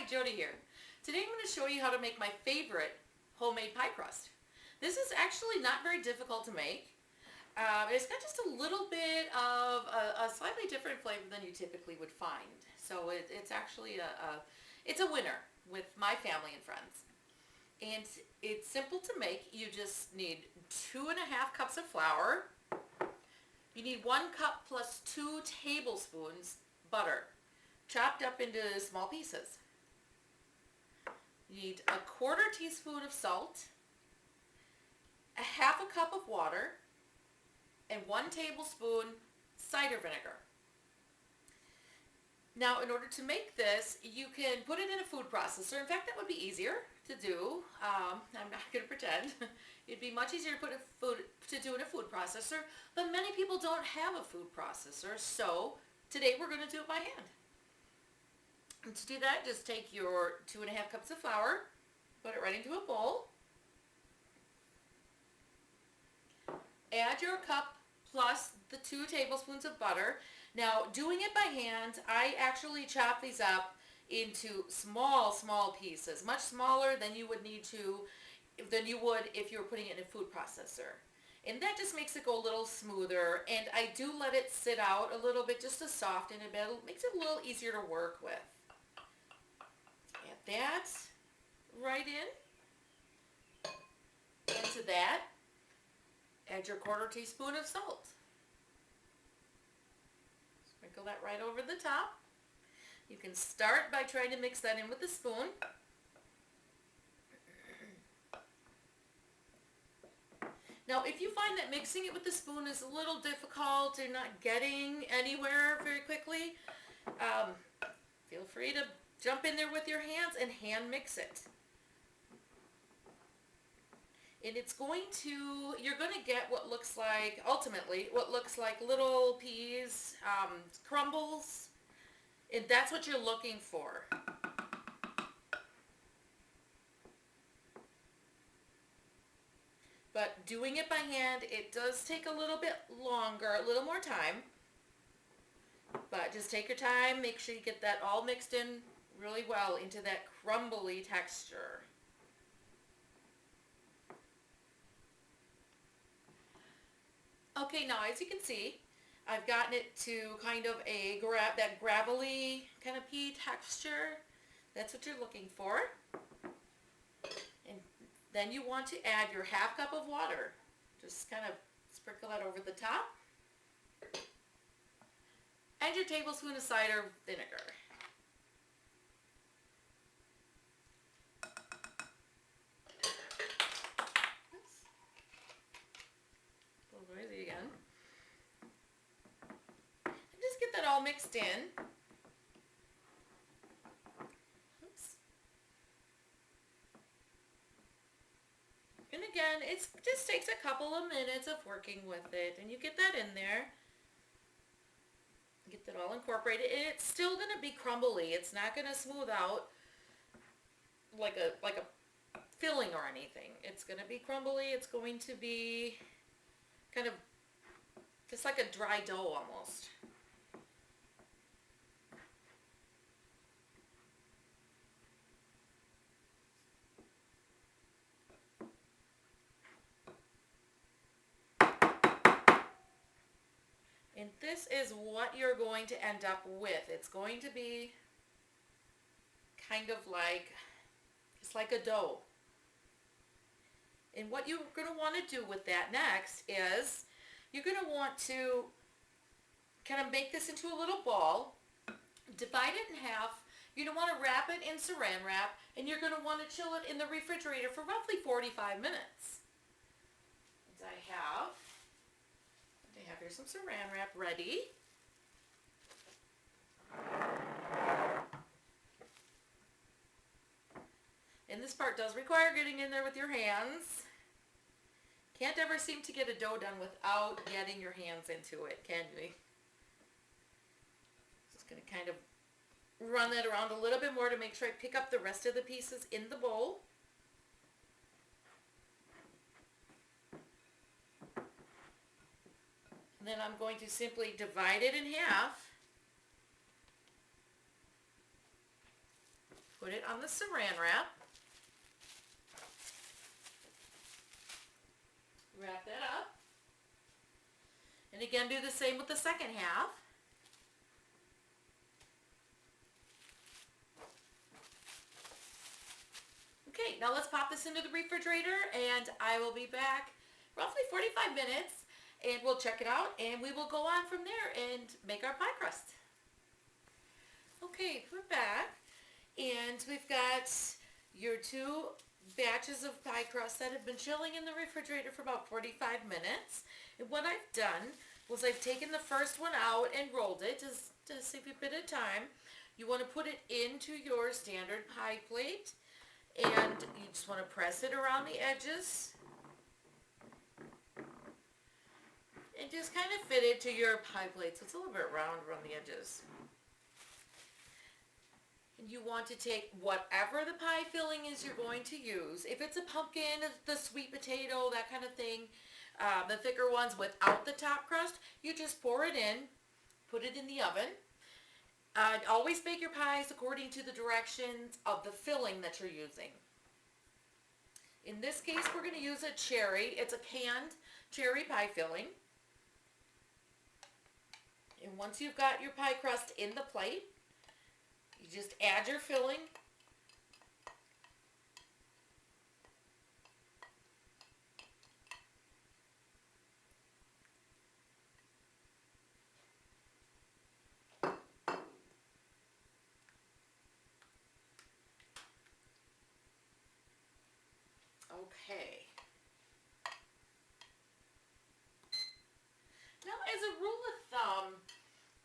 Jodi here. Today I'm going to show you how to make my favorite homemade pie crust. This is actually not very difficult to make. It's got just a little bit of a slightly different flavor than you typically would find. So it's actually it's a winner with my family and friends. And it's simple to make. You just need 2.5 cups of flour. You need 1 cup plus 2 tablespoons butter, chopped up into small pieces. You need a 1/4 teaspoon of salt, a 1/2 cup of water, and 1 tablespoon cider vinegar. Now, in order to make this, you can put it in a food processor. In fact, that would be easier to do. I'm not going to pretend. It'd be much easier to do in a food processor, but many people don't have a food processor, so today we're going to do it by hand. And to do that, just take your 2.5 cups of flour, put it right into a bowl, add your cup plus the 2 tablespoons of butter. Now, doing it by hand, I actually chop these up into small pieces, much smaller than you would if you were putting it in a food processor. And that just makes it go a little smoother, and I do let it sit out a little bit just to soften it a bit. It makes it a little easier to work with. Add that right in. And to that, add your 1/4 teaspoon of salt. Sprinkle that right over the top. You can start by trying to mix that in with a spoon. Now, if you find that mixing it with the spoon is a little difficult, you're not getting anywhere very quickly, feel free to jump in there with your hands and hand mix it. And you're going to get what looks like, ultimately, what looks like little peas, crumbles, and that's what you're looking for. But doing it by hand, it does take a little bit longer, a little more time. But just take your time, make sure you get that all mixed in really well into that crumbly texture. Okay, now as you can see, I've gotten it to kind of that gravelly kind of pea texture. That's what you're looking for. And then you want to add your 1/2 cup of water. Just kind of sprinkle that over the top. And your tablespoon of cider vinegar. Oops. A little noisy again. And just get that all mixed in. And again, it just takes a couple of minutes of working with it, and you get that in there. Get that all incorporated, and it's still going to be crumbly. It's not going to smooth out like a filling or anything. It's going to be crumbly. It's going to be kind of just like a dry dough almost. And this is what you're going to end up with. It's going to be kind of like, it's like a dough. And what you're going to want to do with that next is, you're going to want to kind of make this into a little ball, divide it in half. You're going to want to wrap it in saran wrap, and you're going to want to chill it in the refrigerator for roughly 45 minutes. And I have here some saran wrap ready. And this part does require getting in there with your hands. Can't ever seem to get a dough done without getting your hands into it, can we? Just going to kind of run that around a little bit more to make sure I pick up the rest of the pieces in the bowl. Then I'm going to simply divide it in half. Put it on the saran wrap. Wrap that up. And again, do the same with the second half. Okay, now let's pop this into the refrigerator and I will be back roughly 45 minutes and we'll check it out and we will go on from there and make our pie crust. Okay, we're back and we've got your 2 batches of pie crust that have been chilling in the refrigerator for about 45 minutes. And what I've done was I've taken the first one out and rolled it just to save you a bit of time. You want to put it into your standard pie plate and you just want to press it around the edges and just kind of fit it to your pie plate so it's a little bit round around the edges. And you want to take whatever the pie filling is you're going to use. If it's a pumpkin, the sweet potato, that kind of thing, the thicker ones without the top crust, you just pour it in, put it in the oven. Always bake your pies according to the directions of the filling that you're using. In this case, we're going to use a cherry. It's a canned cherry pie filling. And once you've got your pie crust in the plate, you just add your filling. Okay. Now, as a rule of thumb,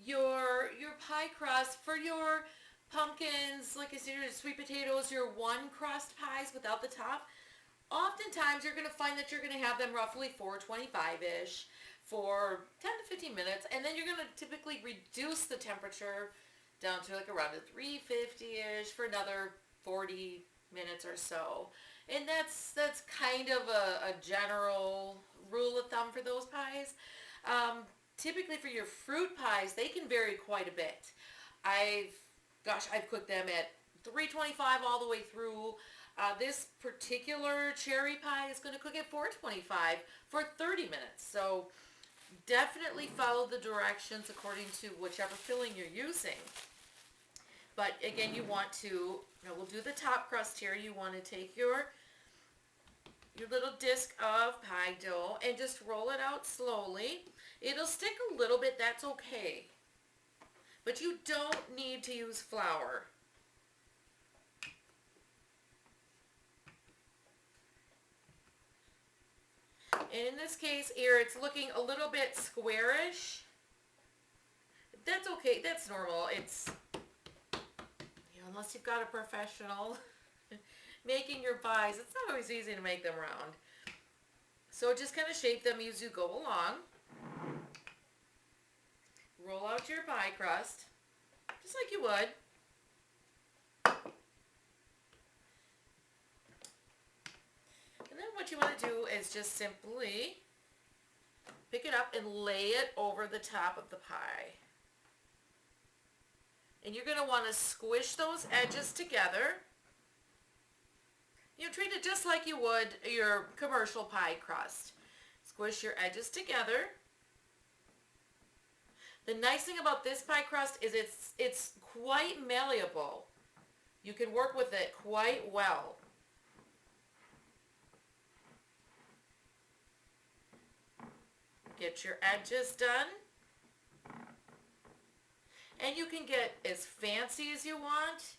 your pie crust for your pumpkins, like I said, your sweet potatoes, your one crust pies without the top, oftentimes you're going to find that you're going to have them roughly 425-ish for 10 to 15 minutes, and then you're going to typically reduce the temperature down to like around a 350-ish for another 40 minutes or so. And that's kind of a general rule of thumb for those pies. Typically for your fruit pies, they can vary quite a bit. I've cooked them at 325 all the way through. This particular cherry pie is going to cook at 425 for 30 minutes. So definitely follow the directions according to whichever filling you're using. But again, you want to, we'll do the top crust here. You want to take your little disc of pie dough and just roll it out slowly. It'll stick a little bit, that's okay. But you don't need to use flour. And in this case here, it's looking a little bit squarish. That's okay, that's normal. It's, unless you've got a professional making your pies, it's not always easy to make them round. So just kind of shape them as you go along. Roll out your pie crust, just like you would. And then what you want to do is just simply pick it up and lay it over the top of the pie. And you're going to want to squish those edges together. Treat it just like you would your commercial pie crust. Squish your edges together. The nice thing about this pie crust is it's quite malleable. You can work with it quite well. Get your edges done. And you can get as fancy as you want.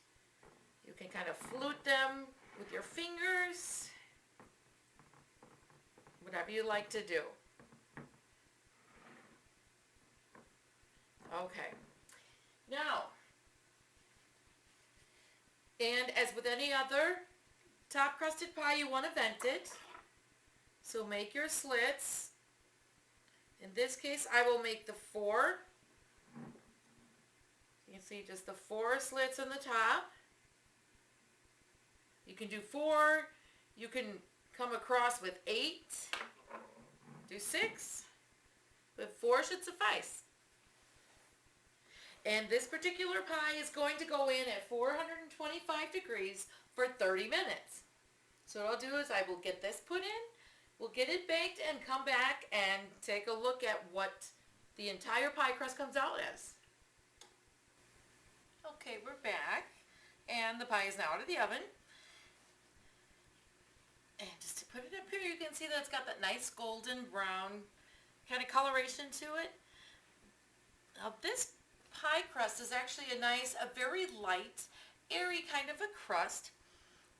You can kind of flute them with your fingers. Whatever you like to do. Okay. Now, and as with any other top crusted pie, you want to vent it. So make your slits. In this case, I will make the 4. You can see just the 4 slits on the top. You can do 4. You can come across with 8. Do 6. But 4 should suffice. And this particular pie is going to go in at 425 degrees for 30 minutes. So what I'll do is I will get this put in, we'll get it baked, and come back and take a look at what the entire pie crust comes out as. Okay, we're back, and the pie is now out of the oven. And just to put it up here, you can see that it's got that nice golden brown kind of coloration to it. Now this pie crust is actually a very light, airy kind of a crust.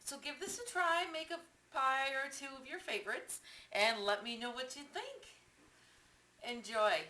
So give this a try, make a pie or two of your favorites, and let me know what you think. Enjoy.